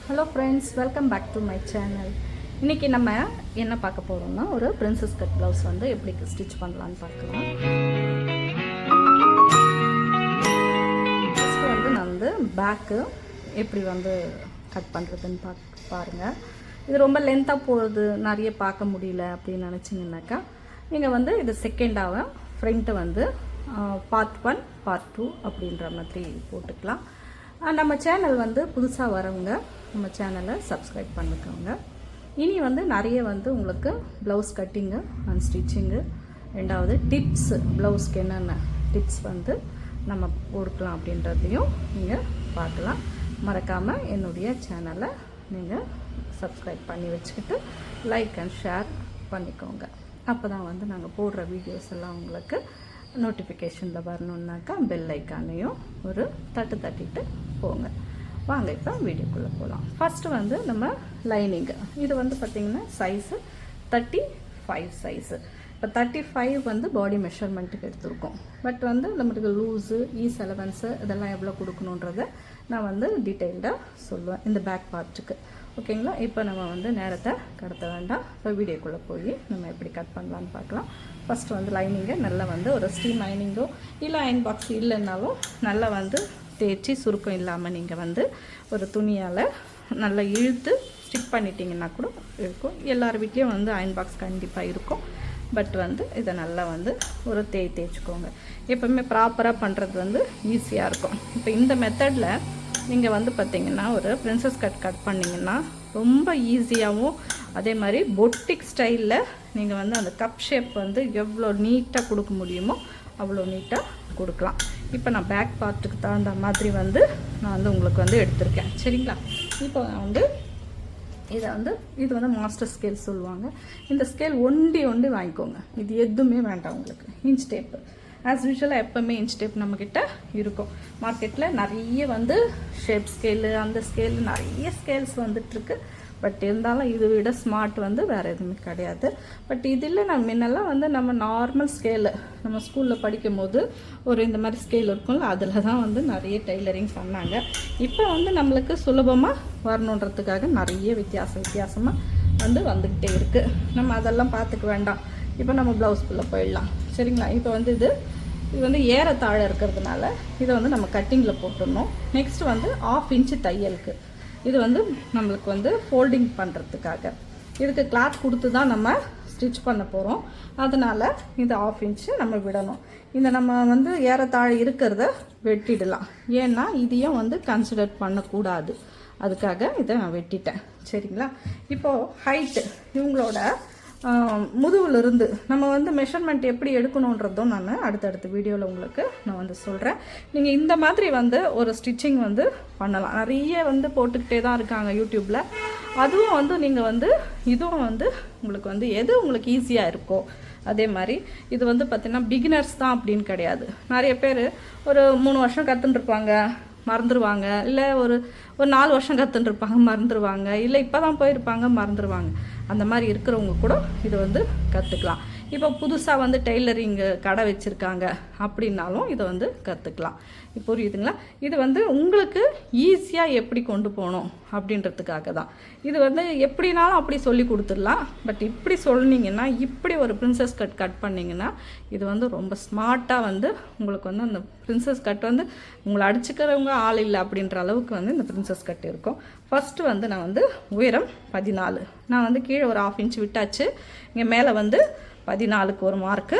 Hello friends, welcome back to my channel. இன்னைக்கு நம்ம என்ன பார்க்க போறோம்னா ஒரு princess cut blouse வந்து எப்படி ஸ்டிட்ச் பண்ணலாம்னு பார்க்கலாம். ஃபர்ஸ்ட் வந்து நான் வந்து பேக் எப்படி வந்து கட் பண்றதுன்னு பாருங்க. இது ரொம்ப லெந்தா போறது நிறைய பார்க்க முடியல அப்படி நினைச்சீங்கன்னாக்கா நீங்க வந்து இது செகண்டாவ ஃப்ரண்ட் வந்து பார்ட் 1 பார்ட் 2 அப்படின்ற மாதிரி போட்டுக்கலாம். நம்ம சேனல் வந்து புதுசாக வரவங்க நம்ம சேனலை சப்ஸ்கிரைப் பண்ணிக்கோங்க. இனி வந்து நிறைய வந்து உங்களுக்கு ப்ளவுஸ் கட்டிங்கு அண்ட் ஸ்டிச்சிங்கு, ரெண்டாவது டிப்ஸ், ப்ளவுஸ்க்கு என்னென்ன டிப்ஸ் வந்து நம்ம கொடுக்கலாம் அப்படின்றதையும் நீங்கள் பார்க்கலாம். மறக்காமல் என்னுடைய சேனலை நீங்கள் சப்ஸ்கிரைப் பண்ணி வச்சுக்கிட்டு லைக் அண்ட் ஷேர் பண்ணிக்கோங்க. அப்போ தான் வந்து நாங்கள் போடுற வீடியோஸ் எல்லாம் உங்களுக்கு நோட்டிஃபிகேஷனில் வரணுன்னாக்கா பெல் ஐக்கானையும் ஒரு தட்டிட்டு போங்க. வாங்க இப்போ வீடியோக்குள்ளே போகலாம். ஃபஸ்ட்டு வந்து நம்ம லைனிங்கு, இது வந்து பார்த்திங்கன்னா சைஸு 35 சைஸு. இப்போ 35 வந்து பாடி மெஷர்மெண்ட்டுக்கு எடுத்துருக்கோம். பட் வந்து நம்மளுக்கு லூஸு, ஈஸ் அலவன்ஸு இதெல்லாம் எவ்வளோ கொடுக்கணுன்றதை நான் வந்து டீட்டெயில்டாக சொல்லுவேன் இந்த பேக் பார்ட்டுக்கு. ஓகேங்களா? இப்போ நம்ம வந்து நேரத்தை கடத்த வேண்டாம். இப்போ வீடியோக்குள்ளே போய் நம்ம எப்படி கட் பண்ணலான்னு பார்க்கலாம். ஃபஸ்ட்டு வந்து லைனிங்கை நல்லா வந்து ஒரு ஸ்டீம் அயனிங்கோ இல்லை அயன் பாக்ஸ் இல்லைன்னாலும் நல்லா வந்து தேய்ச்சி சுருக்கம் இல்லாமல் நீங்கள் வந்து ஒரு துணியால் நல்லா இழுத்து ஸ்டிக் பண்ணிட்டீங்கன்னா கூட இருக்கும். எல்லார் வீட்லேயும் வந்து அயன் பாக்ஸ் கண்டிப்பாக இருக்கும். பட் வந்து இதை நல்லா வந்து ஒரு தேய்ச்சிக்கோங்க. எப்போவுமே ப்ராப்பராக பண்ணுறது வந்து ஈஸியாக இருக்கும். இப்போ இந்த மெத்தடில் நீங்கள் வந்து பார்த்திங்கன்னா ஒரு பிரின்சஸ் கட் பண்ணிங்கன்னா ரொம்ப ஈஸியாகவும், அதே மாதிரி பொட்டிக் ஸ்டைலில் நீங்கள் வந்து அந்த கப் ஷேப் வந்து எவ்வளோ நீட்டாக கொடுக்க முடியுமோ அவ்வளோ நீட்டாக கொடுக்கலாம். இப்போ நான் பேக் பார்ட்டுக்கு தகுந்த மாதிரி வந்து நான் வந்து உங்களுக்கு வந்து எடுத்திருக்கேன். சரிங்களா? இப்போ நான் வந்து இது வந்து மாஸ்டர் ஸ்கேல் சொல்லுவாங்க. இந்த ஸ்கேல் ஒண்டி வாங்கிக்கோங்க. இது எதுவுமே வேண்டாம் உங்களுக்கு. இன்ச் டேப்பு ஆஸ் யூஷுவலாக எப்போவுமே இன்ச் டேப் நம்மக்கிட்ட இருக்கும். மார்க்கெட்டில் நிறைய வந்து ஷேப் ஸ்கேலு, அந்த ஸ்கேலு, நிறைய ஸ்கேல்ஸ் வந்துட்டுருக்கு. பட் இருந்தாலும் இதை விட ஸ்மார்ட் வந்து வேறு எதுவுமே கிடையாது. பட் இதில் நம்ம முன்னெல்லாம் வந்து நம்ம நார்மல் ஸ்கேலு நம்ம ஸ்கூலில் படிக்கும் போது ஒரு இந்த மாதிரி ஸ்கேல் இருக்கும்ல, அதில் தான் வந்து நிறைய டெய்லரிங் பண்ணாங்க. இப்போ வந்து நம்மளுக்கு சுலபமாக வரணுன்றதுக்காக நிறைய வித்தியாசமாக வந்து வந்துக்கிட்டே இருக்குது. நம்ம அதெல்லாம் பார்த்துக்க வேண்டாம். இப்போ நம்ம ப்ளவுஸ்குள்ளே போயிடலாம். சரிங்களா? இப்போ வந்து இது வந்து ஏறத்தாழ இருக்கிறதுனால இதை வந்து நம்ம கட்டிங்கில் போட்டுடணும். நெக்ஸ்ட் வந்து 1/2 இன்ச்சு தையலுக்கு, இது வந்து நம்மளுக்கு வந்து ஃபோல்டிங் பண்ணுறதுக்காக. இதுக்கு கிளாத் கொடுத்து தான் நம்ம ஸ்டிச் பண்ண போகிறோம். அதனால் இந்த 1/2 இன்ச்சு நம்ம விடணும். இந்த நம்ம வந்து ஏறத்தாழ இருக்கிறத வெட்டிடலாம். ஏன்னா இதையும் வந்து கன்சிடர் பண்ணக்கூடாது. அதுக்காக இதை நான் வெட்டிட்டேன். சரிங்களா? இப்போது ஹைட்டு இவங்களோட முதுகுலிருந்து நம்ம வந்து மெஷர்மெண்ட் எப்படி எடுக்கணுன்றதும் நான் அடுத்தடுத்த வீடியோவில் உங்களுக்கு நான் வந்து சொல்கிறேன். நீங்கள் இந்த மாதிரி வந்து ஒரு ஸ்டிச்சிங் வந்து பண்ணலாம். நிறைய வந்து போட்டுக்கிட்டே தான் இருக்காங்க யூடியூப்பில். அதுவும் வந்து நீங்கள் வந்து இதுவும் வந்து உங்களுக்கு வந்து எது உங்களுக்கு ஈஸியாக இருக்கோ அதே மாதிரி இது வந்து பார்த்திங்கன்னா பிகினர்ஸ் தான் அப்படின்னு கிடையாது. நிறைய பேர் ஒரு 3 வருஷம் கற்றுட்டுருப்பாங்க, மறந்துடுவாங்க. இல்லை ஒரு 4 வருஷம் கற்றுட்டுருப்பாங்க, மறந்துடுவாங்க. இல்லை இப்போ தான் போயிருப்பாங்க, மறந்துடுவாங்க. அந்த மாதிரி இருக்கிறவங்க கூட இது வந்து கற்றுக்கலாம். இப்போ புதுசாக வந்து டெய்லரிங் கடை வச்சுருக்காங்க அப்படின்னாலும் இதை வந்து கற்றுக்கலாம். இப்போ புரியுதுங்களா? இது வந்து உங்களுக்கு ஈஸியாக எப்படி கொண்டு போகணும் அப்படின்றதுக்காக தான். இது வந்து எப்படினாலும் அப்படி சொல்லி கொடுத்துடலாம். பட் இப்படி சொன்னீங்கன்னா, இப்படி ஒரு பிரின்சஸ் கட் பண்ணிங்கன்னா இது வந்து ரொம்ப ஸ்மார்ட்டாக வந்து உங்களுக்கு வந்து அந்த பிரின்சஸ் கட் வந்து உங்களை அடிச்சுக்கிறவங்க ஆள் இல்லை அப்படின்ற அளவுக்கு வந்து இந்த பிரின்சஸ் கட் இருக்கும். ஃபஸ்ட்டு வந்து நான் வந்து உயரம் 14, நான் வந்து கீழே ஒரு 1/2 இன்ச் விட்டாச்சு. இங்கே மேலே வந்து 14க்கு ஒரு மார்க்கு,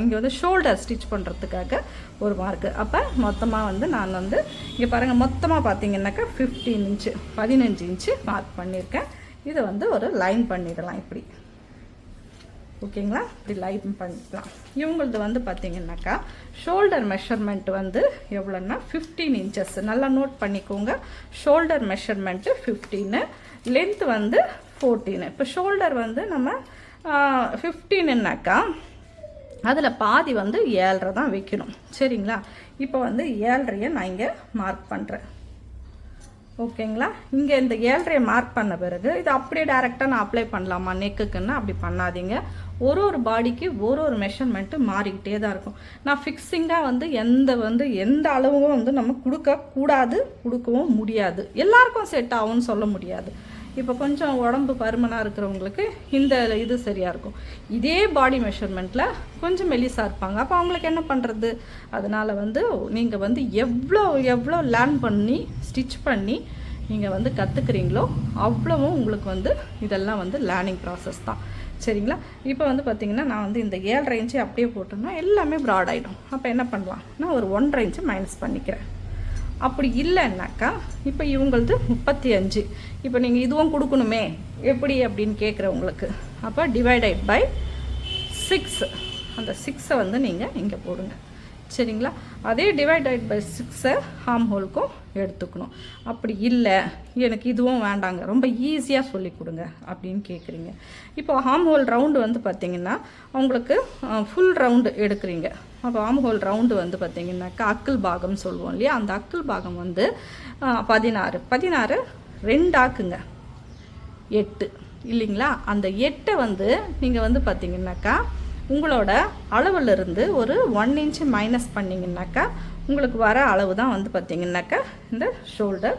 இங்கே வந்து ஷோல்டர் ஸ்டிச் பண்ணுறதுக்காக ஒரு மார்க்கு. அப்போ மொத்தமாக வந்து நான் வந்து இங்கே பாருங்கள், மொத்தமாக பார்த்தீங்கன்னாக்கா 15 இன்ச்சு மார்க் பண்ணியிருக்கேன். இதை வந்து ஒரு லைன் பண்ணிடலாம் இப்படி. ஓகேங்களா? இப்படி லைன் பண்ணிக்கலாம். இவங்களது வந்து பார்த்தீங்கன்னாக்கா ஷோல்டர் மெஷர்மெண்ட் வந்து எவ்வளோன்னா 15 இன்ச்சஸ். நல்லா நோட் பண்ணிக்கோங்க. ஷோல்டர் மெஷர்மெண்ட்டு 15, லென்த் வந்து 14. இப்போ ஷோல்டர் வந்து நம்ம 15ன்னாக்கா அதில் பாதி வந்து 7.5 தான் வைக்கணும். சரிங்களா? இப்போ வந்து 7.5 நான் இங்கே மார்க் பண்ணுறேன். ஓகேங்களா. இங்கே இந்த 7.5 மார்க் பண்ண பிறகு இது அப்படியே டைரெக்டாக நான் அப்ளை பண்ணலாமா நெக்குக்குன்னு அப்படி பண்ணாதீங்க. ஒரு பாடிக்கு ஒரு மெஷர்மெண்ட்டு மாறிக்கிட்டே தான் இருக்கும். நான் ஃபிக்ஸிங்காக எந்த அளவும் நம்ம கொடுக்கக்கூடாது, கொடுக்கவும் முடியாது. எல்லாருக்கும் செட் ஆகும்னு சொல்ல முடியாது. இப்போ கொஞ்சம் உடம்பு பருமனாக இருக்கிறவங்களுக்கு இந்த இது சரியாக இருக்கும். இதே பாடி மெஷர்மெண்ட்டில் கொஞ்சம் மெலிசாக இருப்பாங்க. அப்போ அவங்களுக்கு என்ன பண்ணுறது? அதனால் நீங்கள் எவ்வளோ லேர்ன் பண்ணி ஸ்டிச் பண்ணி நீங்கள் கற்றுக்குறீங்களோ அவ்வளவும் உங்களுக்கு இதெல்லாம் லேர்னிங் ப்ராசஸ் தான். சரிங்களா. இப்போ பார்த்திங்கன்னா நான் இந்த 7.5 இன்ச்சு அப்படியே போட்டோம்னா எல்லாமே ப்ராட் ஆகிடும். அப்போ என்ன பண்ணலாம், நான் ஒரு 1.5 இன்ச்சு மைனஸ் பண்ணிக்கிறேன். அப்படி இல்லைன்னாக்கா இப்போ இவங்களது 35. இப்போ நீங்கள் இதுவும் கொடுக்கணுமே எப்படி அப்படின்னு கேட்குறவங்களுக்கு அப்போ டிவைடட் பை 6 அந்த 6 நீங்கள் இங்கே போடுங்க. சரிங்களா. அதே டிவைடட் பை 6 ஹார்ம் ஹோலுக்கும் எடுத்துக்கணும். அப்படி இல்லை எனக்கு இதுவும் வேண்டாங்க, ரொம்ப ஈஸியாக சொல்லி கொடுங்க அப்படின்னு கேட்குறீங்க. இப்போ ஹார்ம் ஹோல் ரவுண்டு பார்த்திங்கன்னா அவங்களுக்கு ஃபுல் ரவுண்டு எடுக்கிறீங்க. அப்போ ஹார்ம் ஹோல் ரவுண்டு பார்த்திங்கன்னாக்கா அக்கிள் பாகம் சொல்லுவோம் இல்லையா, அந்த அக்கிள் பாகம் 16 2 ஆக்குங்க 8 இல்லைங்களா. அந்த 8 நீங்கள் பார்த்திங்கன்னாக்கா உங்களோட அளவுலேருந்து ஒரு 1 இன்ச்சு மைனஸ் பண்ணிங்கன்னாக்கா உங்களுக்கு வர அளவு தான் பார்த்திங்கன்னாக்கா இந்த ஷோல்டர்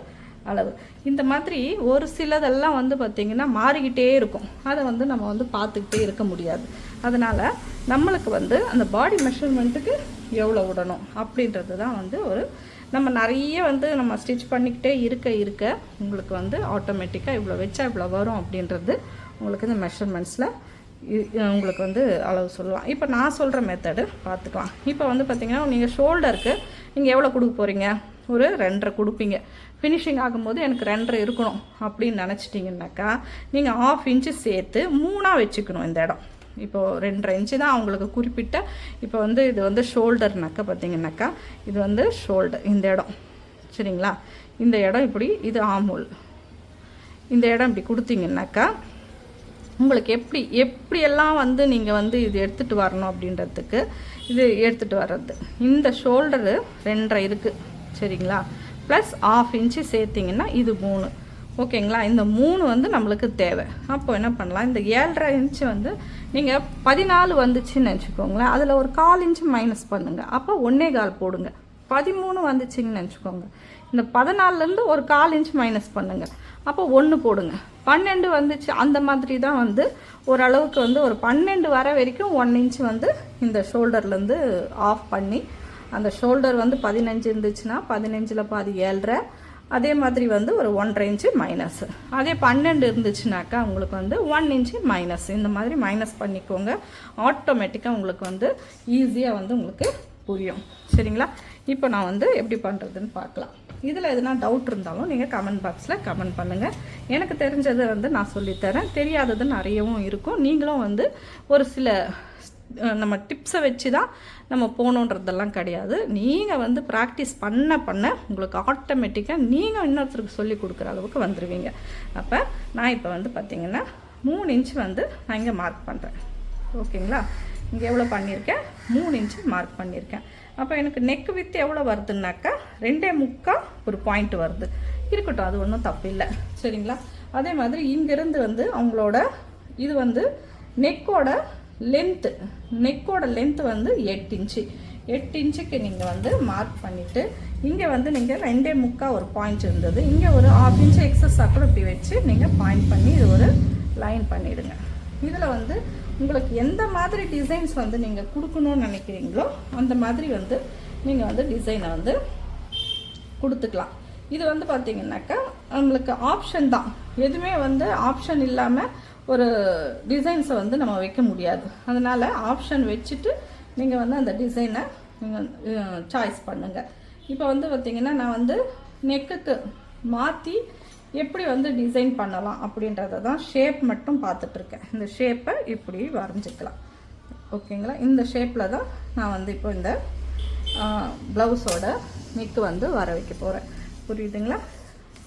அளவு. இந்த மாதிரி ஒரு சிலதெல்லாம் பார்த்திங்கன்னா மாறிக்கிட்டே இருக்கும். அதை நம்ம பார்த்துக்கிட்டே இருக்க முடியாது. அதனால் நம்மளுக்கு அந்த பாடி மெஷர்மெண்ட்டுக்கு எவ்வளோ விடணும் அப்படின்றது தான் நம்ம நிறைய நம்ம ஸ்டிச் பண்ணிக்கிட்டே இருக்க உங்களுக்கு ஆட்டோமேட்டிக்காக இவ்வளோ வச்சா இவ்வளோ வரும் அப்படின்றது உங்களுக்கு இந்த மெஷர்மெண்ட்ஸில் உங்களுக்கு அளவு சொல்லலாம். இப்போ நான் சொல்கிற மெத்தடு பார்த்துக்கலாம். இப்போ பார்த்திங்கன்னா நீங்கள் ஷோல்டருக்கு நீங்கள் எவ்வளோ கொடுக்க போகிறீங்க, ஒரு 2.5 கொடுப்பீங்க. ஃபினிஷிங் ஆகும்போது எனக்கு 2.5 இருக்கணும் அப்படின்னு நினச்சிட்டிங்கனாக்கா நீங்கள் 1/2 இன்ச்சு சேர்த்து 3ஆக வச்சுக்கணும் இந்த இடம். இப்போது 2.5 இன்ச்சு தான் அவங்களுக்கு குறிப்பிட்ட. இப்போ இது ஷோல்டர்னாக்கா பார்த்திங்கனாக்கா இது ஷோல்டர் இந்த இடம். சரிங்களா. இந்த இடம் இப்படி இது ஆர்ம் ஹோல். இந்த இடம் இப்படி கொடுத்தீங்கன்னாக்கா உங்களுக்கு எப்படியெல்லாம் நீங்கள் இது எடுத்துகிட்டு வரணும் அப்படின்றதுக்கு இது எடுத்துகிட்டு வர்றது. இந்த ஷோல்டரு 2.5 இருக்குது. சரிங்களா. ப்ளஸ் 1/2 இன்ச்சு சேர்த்திங்கன்னா இது 3. ஓகேங்களா. இந்த 3 நம்மளுக்கு தேவை. அப்போ என்ன பண்ணலாம், இந்த 7.5 இன்ச்சு நீங்கள் 14 வந்துச்சுன்னு நினச்சிக்கோங்களேன். அதில் ஒரு 1/4 இன்ச்சு மைனஸ் பண்ணுங்கள். அப்போ 1.25 போடுங்க. 13 வந்துச்சுன்னு நினச்சிக்கோங்க. இந்த 14லேருந்து ஒரு 1/4 இன்ச் மைனஸ் பண்ணுங்கள். அப்போ 1 போடுங்க. 12 வந்துச்சு. அந்த மாதிரி தான் ஓரளவுக்கு ஒரு 12 வர வரைக்கும் 1 இன்ச் இந்த ஷோல்டர்லேருந்து ஆஃப் பண்ணி அந்த ஷோல்டர் 15 இருந்துச்சுன்னா 15ல் பாதி 7.5. அதே மாதிரி ஒரு 1.5 இன்ச்சு மைனஸ். அதே 12 இருந்துச்சுனாக்கா உங்களுக்கு 1 இன்ச்சு மைனஸ். இந்த மாதிரி மைனஸ் பண்ணிக்கோங்க. ஆட்டோமேட்டிக்காக உங்களுக்கு ஈஸியாக உங்களுக்கு புரியும். சரிங்களா. இப்போ நான் எப்படி பண்ணுறதுன்னு பார்க்கலாம். இதில் எதுனா டவுட் இருந்தாலும் நீங்கள் கமெண்ட் பாக்ஸில் கமெண்ட் பண்ணுங்கள். எனக்கு தெரிஞ்சதை நான் சொல்லித்தரேன். தெரியாதது நிறையவும் இருக்கும். நீங்களும் ஒரு சில நம்ம டிப்ஸை வச்சு தான் நம்ம போகணுன்றதெல்லாம் கிடையாது. நீங்கள் ப்ராக்டிஸ் பண்ண உங்களுக்கு ஆட்டோமேட்டிக்காக நீங்கள் இன்னொருத்தருக்கு சொல்லி கொடுக்குற அளவுக்கு வந்துடுவீங்க. அப்போ நான் இப்போ பார்த்திங்கன்னா 3 இன்ச் நான் இங்கே மார்க் பண்ணுறேன். ஓகேங்களா. இங்கே எவ்வளோ பண்ணியிருக்கேன், 3 இன்ச்சு மார்க் பண்ணியிருக்கேன். அப்போ எனக்கு நெக் வித்து எவ்வளோ வருதுன்னாக்கா 2.25 ஒரு பாயிண்ட் வருது. இருக்கட்டும், அது ஒன்றும் தப்பு இல்லை. சரிங்களா. அதே மாதிரி இங்கேருந்து அவங்களோட இது நெக்கோட லென்த்து 8 இன்ச்சு. 8 இன்ச்சுக்கு நீங்கள் மார்க் பண்ணிவிட்டு இங்கே நீங்கள் 2.25 ஒரு பாயிண்ட் இருந்தது. இங்கே ஒரு 1/2 இன்ச்சு எக்ஸஸாக கூட இப்படி வச்சு நீங்கள் பாயிண்ட் பண்ணி இது ஒரு லைன் பண்ணிவிடுங்க. இதில் உங்களுக்கு எந்த மாதிரி டிசைன்ஸ் நீங்கள் கொடுக்கணும்னு நினைக்கிறீங்களோ அந்த மாதிரி நீங்கள் டிசைனை கொடுத்துக்கலாம். இது பார்த்திங்கனாக்கா நம்மளுக்கு ஆப்ஷன் தான். எதுவுமே ஆப்ஷன் இல்லாமல் ஒரு டிசைன்ஸை நம்ம வைக்க முடியாது. அதனால் ஆப்ஷன் வச்சுட்டு நீங்கள் அந்த டிசைனை நீங்கள் சாய்ஸ் பண்ணுங்கள். இப்போ பார்த்திங்கன்னா நான் நெக்குக்கு மாற்றி எப்படி டிசைன் பண்ணலாம் அப்படின்றத தான் ஷேப் மட்டும் பார்த்துட்ருக்கேன். இந்த ஷேப்பை இப்படி வரைஞ்சிக்கலாம். ஓகேங்களா. இந்த ஷேப்பில் தான் நான் இப்போ இந்த ப்ளவுஸோட நெக்கு வர வைக்க போகிறேன். புரியுதுங்களா.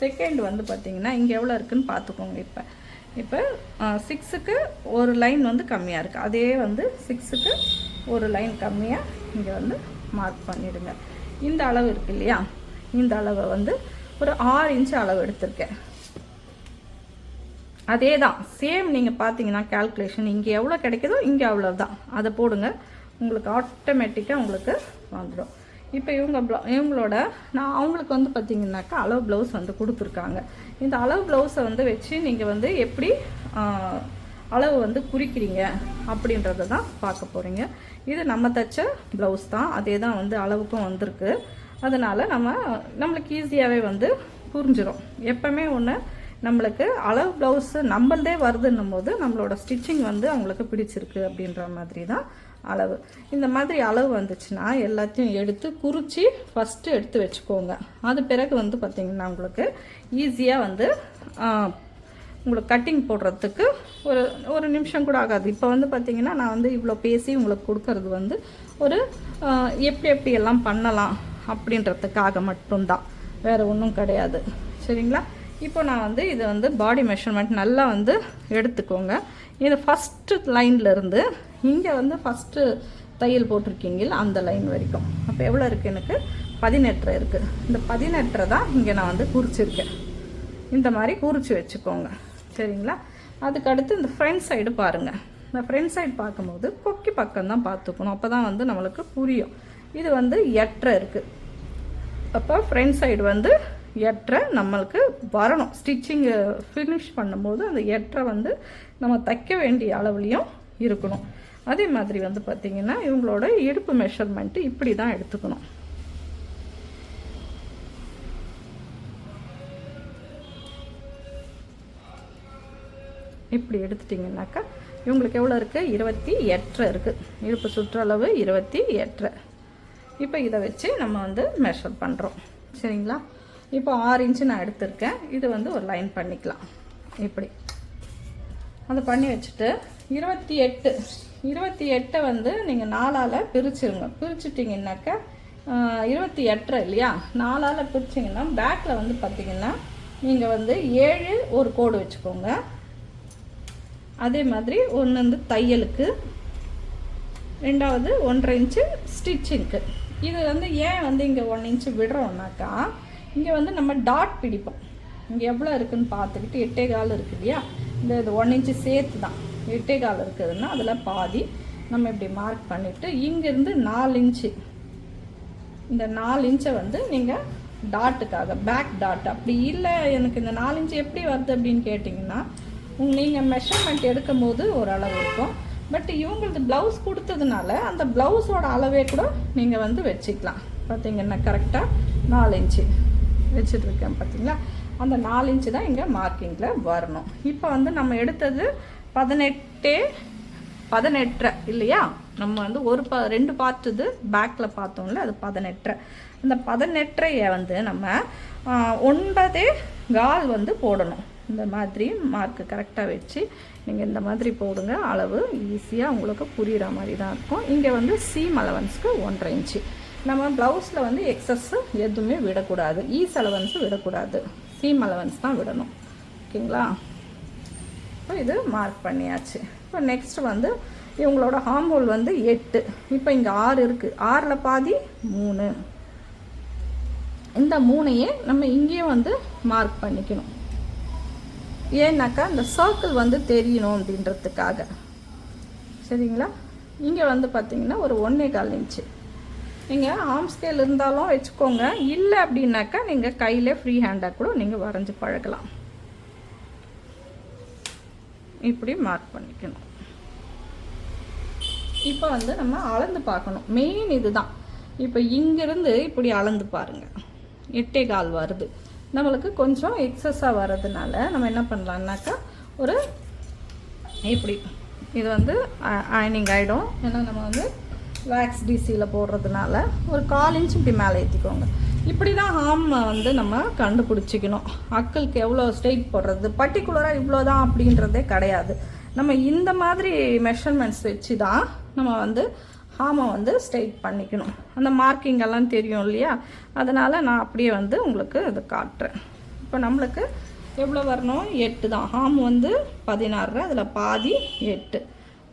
செகண்ட் பார்த்திங்கன்னா இங்கே எவ்வளோ இருக்குதுன்னு பார்த்துக்கோங்க. இப்போ 6க்கு ஒரு லைன் கம்மியாக இருக்குது. அதே 6க்கு ஒரு லைன் கம்மியாக இங்கே மார்க் பண்ணிவிடுங்க. இந்த அளவு இருக்குது இல்லையா, இந்த அளவை ஒரு 6 இன்ச்சு அளவு எடுத்திருக்கேன். அதே தான் சேம் நீங்கள் பார்த்தீங்கன்னா கால்குலேஷன் இங்கே எவ்வளோ கிடைக்குதோ இங்கே அவ்வளோதான், அதை போடுங்க, உங்களுக்கு ஆட்டோமேட்டிக்காக உங்களுக்கு வந்துடும். இப்போ இவங்களோட நான் அவங்களுக்கு வந்து பார்த்தீங்கன்னாக்கா அளவு ப்ளவுஸ் வந்து கொடுத்துருக்காங்க. இந்த அளவு ப்ளவுஸை வந்து வச்சு நீங்கள் வந்து எப்படி அளவு வந்து குறிக்கிறீங்க அப்படின்றத தான் பார்க்க போகிறீங்க. இது நம்ம தைச்ச ப்ளவுஸ் தான், அதே தான் வந்து அளவுக்கும் வந்திருக்கு. அதனால் நம்மளுக்கு ஈஸியாகவே வந்து புரிஞ்சிடும். எப்போவுமே ஒன்று நம்மளுக்கு அளவு ப்ளவுஸு நம்மளதே வருதுன்னும் போது நம்மளோட ஸ்டிச்சிங் வந்து அவங்களுக்கு பிடிச்சிருக்கு அப்படின்ற மாதிரி தான் அளவு. இந்த மாதிரி அளவு வந்துச்சுன்னா எல்லாத்தையும் எடுத்து குறித்து ஃபஸ்ட்டு எடுத்து வச்சுக்கோங்க. அது பிறகு வந்து பார்த்திங்கன்னா உங்களுக்கு ஈஸியாக வந்து உங்களுக்கு கட்டிங் போடுறதுக்கு ஒரு நிமிஷம் கூட ஆகாது. இப்போ வந்து பார்த்திங்கன்னா நான் வந்து இவ்வளோ பேசி உங்களுக்கு கொடுக்கறது வந்து ஒரு எப்படி எல்லாம் பண்ணலாம் அப்படின்றதுக்காக மட்டும்தான், வேறு ஒன்றும் கிடையாது. சரிங்களா? இப்போ நான் வந்து இதை வந்து பாடி மெஷர்மெண்ட் நல்லா வந்து எடுத்துக்கோங்க. இது ஃபஸ்ட்டு லைன்லேருந்து இங்கே வந்து ஃபஸ்ட்டு தையல் போட்டிருக்கீங்களா அந்த லைன் வரைக்கும். அப்போ எவ்வளோ இருக்குது? எனக்கு 18 இருக்குது. இந்த 18 தான் இங்கே நான் வந்து குறிச்சிருக்கேன். இந்த மாதிரி குறித்து வச்சுக்கோங்க. சரிங்களா? அதுக்கடுத்து இந்த ஃப்ரண்ட் சைடு பாருங்கள். இந்த ஃப்ரண்ட் சைடு பார்க்கும்போது கொக்கி பக்கம் தான் பார்த்துக்கணும், அப்போ தான் வந்து நம்மளுக்கு புரியும். இது வந்து 8 இருக்குது. அப்போ ஃப்ரண்ட் சைடு வந்து 8 நம்மளுக்கு வரணும். ஸ்டிச்சிங்கு ஃபினிஷ் பண்ணும்போது அந்த 8 வந்து நம்ம தைக்க வேண்டிய அளவுலையும் இருக்கணும். அதே மாதிரி வந்து பார்த்திங்கன்னா இவங்களோட இடுப்பு மெஷர்மெண்ட்டு இப்படி தான் எடுத்துக்கணும். இப்படி எடுத்துட்டிங்கனாக்கா இவங்களுக்கு எவ்வளோ இருக்குது? 28 இருக்குது. இடுப்பு சுற்றளவு 28. இப்போ இதை வச்சு நம்ம வந்து மெஷர் பண்ணுறோம். சரிங்களா? இப்போ 6 இன்ச்சு நான் எடுத்திருக்கேன். இது வந்து ஒரு லைன் பண்ணிக்கலாம். இப்படி அதை பண்ணி வச்சுட்டு 28 வந்து நீங்கள் 4ஆல் பிரிச்சுருங்க. பிரிச்சுட்டிங்கனாக்கா 28 இல்லையா, 4ஆல் பிரிச்சிங்கன்னா பேக்கில் வந்து பார்த்திங்கன்னா நீங்கள் வந்து 7 ஒரு கோடு வச்சுக்கோங்க. அதே மாதிரி ஒன்று வந்து தையலுக்கு, ரெண்டாவது 1.5 இன்ச்சு ஸ்டிச்சிங்க்கு. இது வந்து ஏன் வந்து இங்கே 1 இன்ச்சு விடுறோம்னாக்கா இங்கே வந்து நம்ம டாட் பிடிப்போம். இங்கே எவ்வளோ இருக்குதுன்னு பார்த்துக்கிட்டு 8.25 இருக்குது இல்லையா, இந்த 1 இன்ச்சு சேர்த்து தான் 8.25 இருக்குதுன்னா அதில் பாதி நம்ம இப்படி மார்க் பண்ணிவிட்டு இங்கேருந்து 4 இன்ச்சு, இந்த 4 இன்ச்சை வந்து நீங்கள் டாட்டுக்காக பேக் டாட். அப்படி இல்லை எனக்கு இந்த 4 இன்ச்சு எப்படி வருது அப்படின்னு கேட்டிங்கன்னா நீங்கள் மெஷர்மெண்ட் எடுக்கும் போது ஒரு அளவு இருக்கும். பட் இவங்களுக்கு ப்ளவுஸ் கொடுத்ததுனால அந்த ப்ளவுஸோட அளவே கூட நீங்கள் வந்து வச்சுக்கலாம். பார்த்தீங்கன்னா கரெக்டாக 4 இன்ச்சு வச்சுட்ருக்கேன். பார்த்தீங்களா? அந்த 4 இன்ச்சு தான் இங்கே மார்க்கிங்கில் வரணும். இப்போ வந்து நம்ம எடுத்தது 18 இல்லையா, நம்ம வந்து 2 பார்ட் இது பேக்கில் பார்த்தோம்ல, அது 18. அந்த 18 வந்து நம்ம 9.25 வந்து போடணும். இந்த மாதிரி மார்க்கு கரெக்டாக வச்சு நீங்கள் இந்த மாதிரி போடுங்க. அளவு ஈஸியாக உங்களுக்கு புரிகிற மாதிரி தான் இருக்கும். இங்கே வந்து சீம் அலவன்ஸ்க்கு 1.5 இன்ச்சு. நம்ம ப்ளவுஸில் வந்து எக்ஸஸ் எதுவுமே விடக்கூடாது, ஈஸ் அலவன்ஸு விடக்கூடாது, சீம் அலவன்ஸ் தான் விடணும். ஓகேங்களா? இப்போ இது மார்க் பண்ணியாச்சு. இப்போ நெக்ஸ்ட் வந்து இவங்களோட ஹார்ம் ஹோல் வந்து 8. இப்போ இங்கே 6 இருக்குது. 6ல் பாதி 3. இந்த 3ஐயே நம்ம இங்கேயும் வந்து மார்க் பண்ணிக்கணும். ஏன்னாக்கா இந்த சர்க்கிள் வந்து தெரியணும் அப்படின்றதுக்காக. சரிங்களா? இங்கே வந்து பார்த்திங்கன்னா ஒரு 1.25 இன்ச்சு. நீங்கள் ஆர்ம் ஸ்கேல் இருந்தாலும் வச்சுக்கோங்க, இல்லை அப்படின்னாக்கா நீங்கள் கையில் ஃப்ரீ ஹேண்டாக கூட நீங்கள் வரைஞ்சி பழகலாம். இப்படி மார்க் பண்ணிக்கணும். இப்போ வந்து நம்ம அளந்து பார்க்கணும். மெயின் இது தான். இப்போ இங்கேருந்து இப்படி அளந்து பாருங்கள், 8.25 வருது. நம்மளுக்கு கொஞ்சம் எக்ஸஸாக வர்றதுனால நம்ம என்ன பண்ணலான்னாக்கா ஒரு இப்படி இது வந்து அயனிங் ஆகிடும். ஏன்னா நம்ம வந்து வேக்ஸ் டிசியில் போடுறதுனால ஒரு 1/4 இன்ச் இப்படி மேலே ஏற்றிக்கோங்க. இப்படி தான் ஹார்ம் வந்து நம்ம கண்டுபிடிச்சிக்கணும். அக்களுக்கு எவ்வளோ ஸ்ட்ரெயிட் போடுறது, பர்டிகுலராக இவ்வளோ தான் அப்படின்றதே கிடையாது. நம்ம இந்த மாதிரி மெஷர்மெண்ட்ஸ் வச்சு தான் நம்ம வந்து ஹார்மை வந்து ஸ்ட்ரெயிட் பண்ணிக்கணும். அந்த மார்க்கிங் எல்லாம் தெரியும் இல்லையா, அதனால் நான் அப்படியே வந்து உங்களுக்கு இது காட்டுறேன். இப்போ நம்மளுக்கு எவ்வளோ வரணும்? 8 தான். ஹார்ம் வந்து 16, அதில் பாதி 8.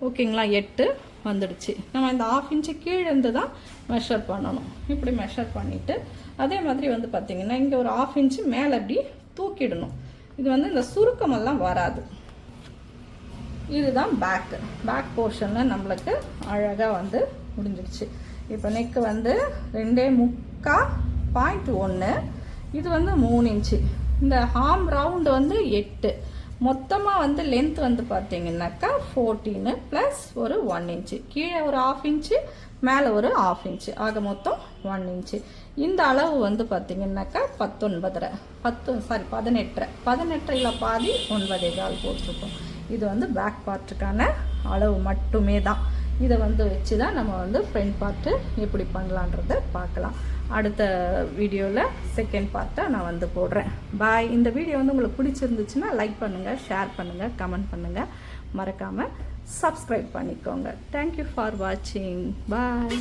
ஓகேங்களா? 8 வந்துடுச்சு. நம்ம இந்த 1/2 இன்ச்சு கீழேருந்து தான் மெஷர் பண்ணணும். இப்படி மெஷர் பண்ணிவிட்டு அதே மாதிரி வந்து பார்த்திங்கன்னா இங்கே ஒரு 1/2 இன்ச்சு மேலே அப்படி தூக்கிடணும். இது வந்து இந்த சுருக்கமெல்லாம் வராது. இதுதான் பேக் போர்ஷனில் நம்மளுக்கு அழகாக வந்து முடிஞ்சிடுச்சு. இப்போ நெக்கு வந்து 2.75.1, இது வந்து 3 இன்ச்சு. இந்த ஹார்ம் ரவுண்டு வந்து 8. மொத்தமாக வந்து லென்த் வந்து பார்த்தீங்கன்னாக்கா 14 ப்ளஸ் ஒரு 1 இன்ச்சு, கீழே ஒரு 1/2 இன்ச்சு, மேலே ஒரு 1/2 இன்ச்சு, ஆக மொத்தம் 1 இன்ச்சு. இந்த அளவு வந்து பார்த்தீங்கன்னாக்கா 18 பாதி 9.25 போட்டிருக்கோம். இது வந்து பேக் பார்ட்டுக்கான அளவு மட்டுமே தான். இதை வந்து வச்சு தான் நம்ம வந்து ஃப்ரண்ட் பார்ட்டு எப்படி பண்ணலான்றதை பார்க்கலாம். அடுத்த வீடியோவில் செகண்ட் பார்ட்டை நான் வந்து போடுறேன். பாய். இந்த வீடியோ வந்து உங்களுக்கு பிடிச்சிருந்துச்சுன்னா லைக் பண்ணுங்கள், ஷேர் பண்ணுங்கள், கமெண்ட் பண்ணுங்கள், மறக்காமல் சப்ஸ்கிரைப் பண்ணிக்கோங்க. தேங்க்யூ ஃபார் வாட்சிங். பாய்.